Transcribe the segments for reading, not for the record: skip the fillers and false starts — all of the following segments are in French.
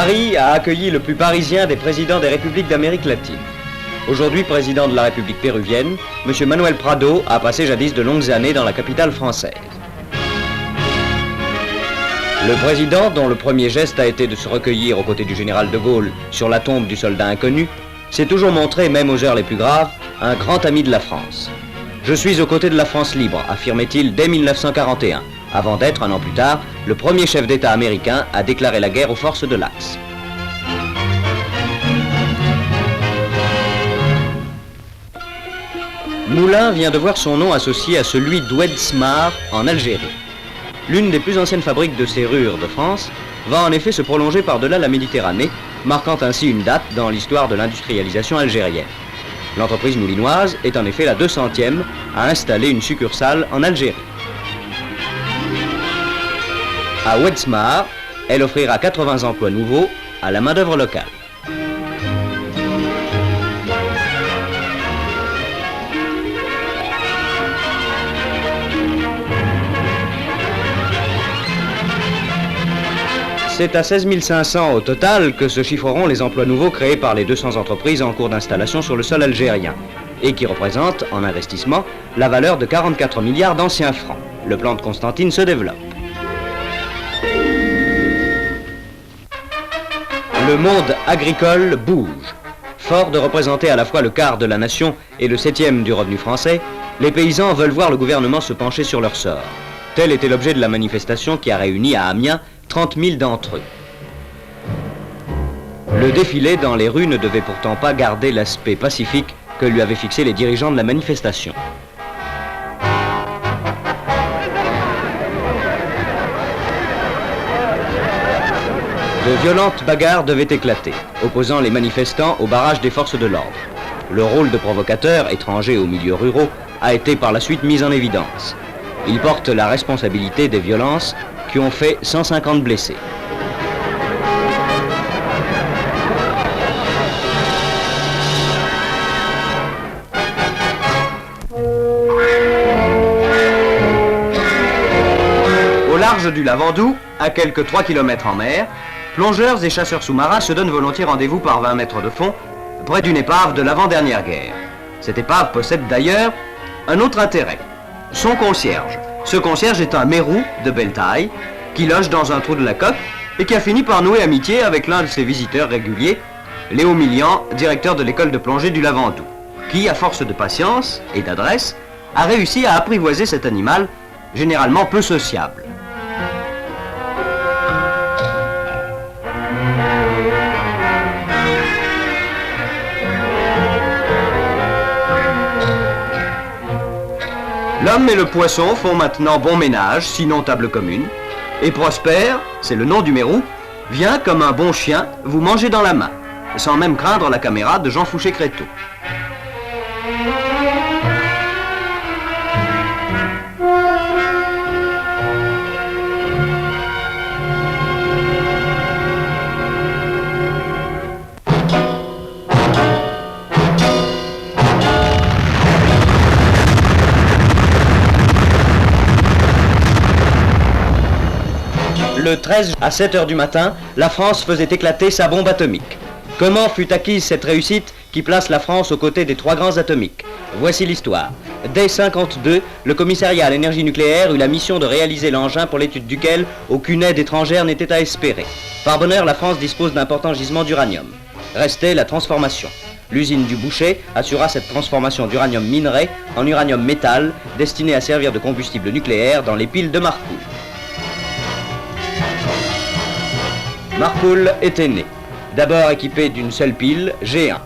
Paris a accueilli le plus parisien des présidents des républiques d'Amérique latine. Aujourd'hui président de la République péruvienne, M. Manuel Prado a passé jadis de longues années dans la capitale française. Le président, dont le premier geste a été de se recueillir aux côtés du général de Gaulle sur la tombe du soldat inconnu, s'est toujours montré, même aux heures les plus graves, un grand ami de la France. Je suis aux côtés de la France libre, affirmait-il dès 1941, avant d'être, un an plus tard, le premier chef d'État américain à déclarer la guerre aux forces de l'Axe. Moulins vient de voir son nom associé à celui d'Oued-Smar en Algérie. L'une des plus anciennes fabriques de serrures de France va en effet se prolonger par-delà la Méditerranée, marquant ainsi une date dans l'histoire de l'industrialisation algérienne. L'entreprise moulinoise est en effet la 200e à installer une succursale en Algérie. À Oued-Smar, elle offrira 80 emplois nouveaux à la main-d'œuvre locale. C'est à 16 500 au total que se chiffreront les emplois nouveaux créés par les 200 entreprises en cours d'installation sur le sol algérien et qui représentent, en investissement, la valeur de 44 milliards d'anciens francs. Le plan de Constantine se développe. Le monde agricole bouge. Fort de représenter à la fois le quart de la nation et le 7e du revenu français, les paysans veulent voir le gouvernement se pencher sur leur sort. Tel était l'objet de la manifestation qui a réuni à Amiens 30 000 d'entre eux. Le défilé dans les rues ne devait pourtant pas garder l'aspect pacifique que lui avaient fixé les dirigeants de la manifestation. De violentes bagarres devaient éclater, opposant les manifestants au barrage des forces de l'ordre. Le rôle de provocateur, étranger aux milieux ruraux, a été par la suite mis en évidence. Il porte la responsabilité des violences qui ont fait 150 blessés. Au large du Lavandou, à quelques 3 km en mer, plongeurs et chasseurs sous-marins se donnent volontiers rendez-vous par 20 mètres de fond, près d'une épave de l'avant-dernière guerre. Cette épave possède d'ailleurs un autre intérêt, son concierge. Ce concierge est un mérou de belle taille, qui loge dans un trou de la coque et qui a fini par nouer amitié avec l'un de ses visiteurs réguliers, Léo Millian, directeur de l'école de plongée du Lavandou, qui, à force de patience et d'adresse, a réussi à apprivoiser cet animal, généralement peu sociable. L'homme et le poisson font maintenant bon ménage, sinon table commune, et Prosper, c'est le nom du mérou, vient comme un bon chien vous manger dans la main, sans même craindre la caméra de Jean Fouché-Créteau. Le 13 à 7 h du matin, la France faisait éclater sa bombe atomique. Comment fut acquise cette réussite qui place la France aux côtés des 3 grands atomiques? Voici l'histoire. Dès 1952, le commissariat à l'énergie nucléaire eut la mission de réaliser l'engin pour l'étude duquel aucune aide étrangère n'était à espérer. Par bonheur, la France dispose d'importants gisements d'uranium. Restait la transformation. L'usine du Boucher assura cette transformation d'uranium minerai en uranium métal destiné à servir de combustible nucléaire dans les piles de Marcoule. Marcoule était né, d'abord équipé d'une seule pile, G1.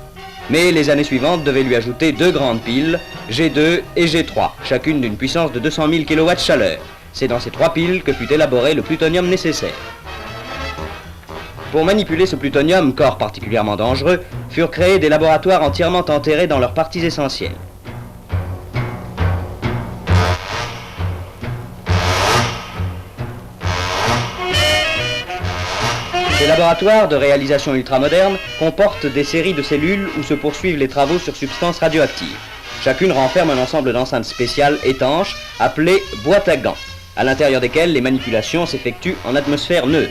Mais les années suivantes devaient lui ajouter 2 grandes piles, G2 et G3, chacune d'une puissance de 200 000 kW chaleur. C'est dans ces 3 piles que fut élaboré le plutonium nécessaire. Pour manipuler ce plutonium, corps particulièrement dangereux, furent créés des laboratoires entièrement enterrés dans leurs parties essentielles. Ces laboratoires de réalisation ultramoderne comportent des séries de cellules où se poursuivent les travaux sur substances radioactives. Chacune renferme un ensemble d'enceintes spéciales étanches appelées boîtes à gants, à l'intérieur desquelles les manipulations s'effectuent en atmosphère neutre.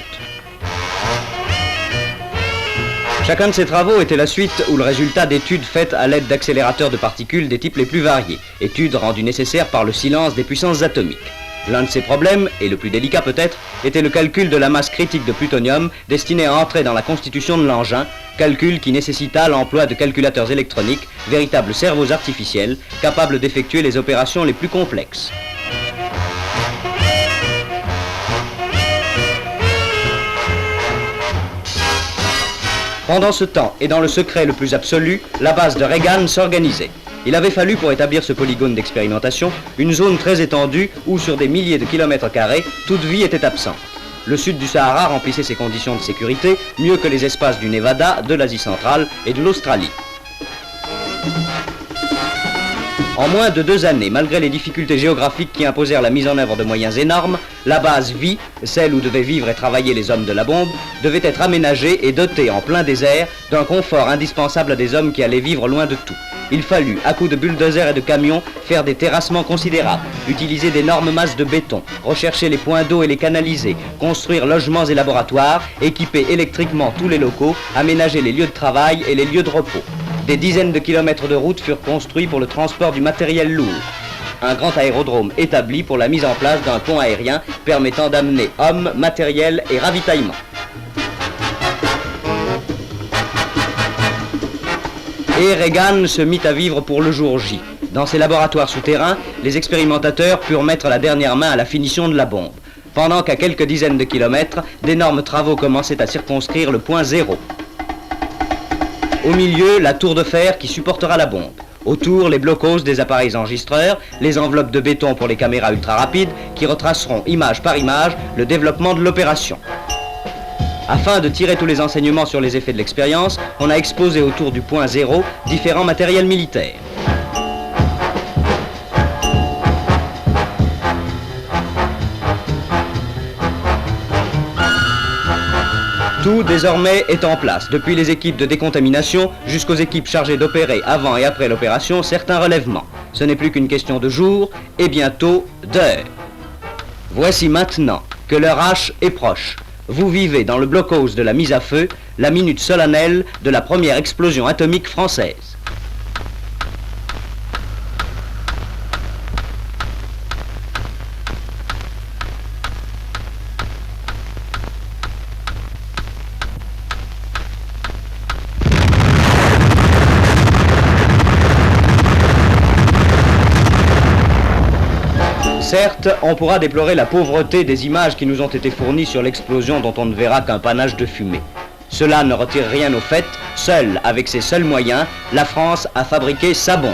Chacun de ces travaux était la suite ou le résultat d'études faites à l'aide d'accélérateurs de particules des types les plus variés, études rendues nécessaires par le silence des puissances atomiques. L'un de ces problèmes, et le plus délicat peut-être, était le calcul de la masse critique de plutonium destiné à entrer dans la constitution de l'engin, calcul qui nécessita l'emploi de calculateurs électroniques, véritables cerveaux artificiels, capables d'effectuer les opérations les plus complexes. Pendant ce temps, et dans le secret le plus absolu, la base de Reagan s'organisait. Il avait fallu, pour établir ce polygone d'expérimentation, une zone très étendue où, sur des milliers de kilomètres carrés, toute vie était absente. Le sud du Sahara remplissait ces conditions de sécurité mieux que les espaces du Nevada, de l'Asie centrale et de l'Australie. En moins de 2 années, malgré les difficultés géographiques qui imposèrent la mise en œuvre de moyens énormes, la base vie, celle où devaient vivre et travailler les hommes de la bombe, devait être aménagée et dotée en plein désert d'un confort indispensable à des hommes qui allaient vivre loin de tout. Il fallut, à coups de bulldozers et de camions, faire des terrassements considérables, utiliser d'énormes masses de béton, rechercher les points d'eau et les canaliser, construire logements et laboratoires, équiper électriquement tous les locaux, aménager les lieux de travail et les lieux de repos. Des dizaines de kilomètres de routes furent construits pour le transport du matériel lourd. Un grand aérodrome établi pour la mise en place d'un pont aérien permettant d'amener hommes, matériel et ravitaillement. Et Reagan se mit à vivre pour le jour J. Dans ses laboratoires souterrains, les expérimentateurs purent mettre la dernière main à la finition de la bombe, pendant qu'à quelques dizaines de kilomètres, d'énormes travaux commençaient à circonscrire le point zéro. Au milieu, la tour de fer qui supportera la bombe. Autour, les blocos des appareils enregistreurs, les enveloppes de béton pour les caméras ultra rapides qui retraceront image par image le développement de l'opération. Afin de tirer tous les enseignements sur les effets de l'expérience, on a exposé autour du point zéro différents matériels militaires. Tout désormais est en place, depuis les équipes de décontamination jusqu'aux équipes chargées d'opérer avant et après l'opération certains relèvements. Ce n'est plus qu'une question de jours et bientôt d'heures. Voici maintenant que l'heure H est proche. Vous vivez dans le blocos de la mise à feu, la minute solennelle de la première explosion atomique française. Certes, on pourra déplorer la pauvreté des images qui nous ont été fournies sur l'explosion dont on ne verra qu'un panache de fumée. Cela ne retire rien au fait, seule, avec ses seuls moyens, la France a fabriqué sa bombe.